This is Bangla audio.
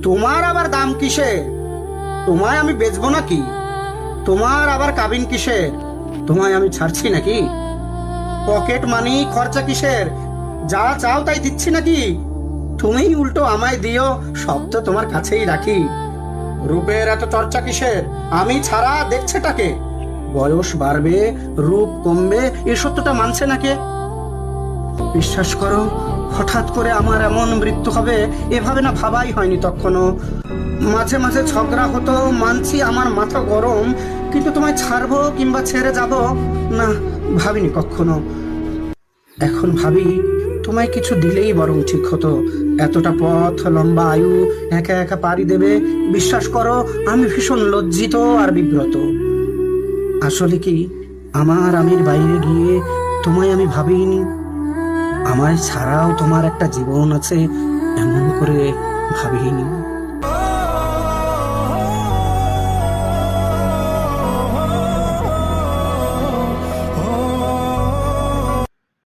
তোমার আবার দাম কিসের? তোমায় আমি বেচবো নাকি? তোমার আবার কাবিন কিসের? তোমায় আমি ছাড়ছি নাকি? পকেট মানি খরচা কিসের? যা চাও তাই দিচ্ছি নাকি? তুমি উল্টো আমায় দিও, সব তো তোমার কাছেই রাখি। রূপের এত চর্চা কিসের? আমি ছাড়া দেখছেটাকে? বয়স বাড়বে, রূপ কমবে, এ সত্যটা মানছে নাকি? বিশ্বাস করো, হঠাৎ করে আমার এমন মৃত্যু হবে এভাবে না ভাবাই হয়নি তখনও। মাঝে মাঝে ঝগড়া হতো, মানছি আমার মাথা গরম, কিন্তু তোমায় ছাড়বো কিংবা ছেড়ে যাব না, ভাবিনি কখনো। এখন ভাবি, তোমায় কিছু দিলেই বরং ঠিক হতো। এতটা পথ, লম্বা আয়ু একা একা পাড়ি দেবে, বিশ্বাস করো আমি ভীষণ লজ্জিত আর বিব্রত। আসলে কি, আমার আমির বাইরে গিয়ে তোমায় আমি ভাবিনি। আমায় ছাড়াও তোমার একটা জীবন আছে এমন করে ভাবিনি।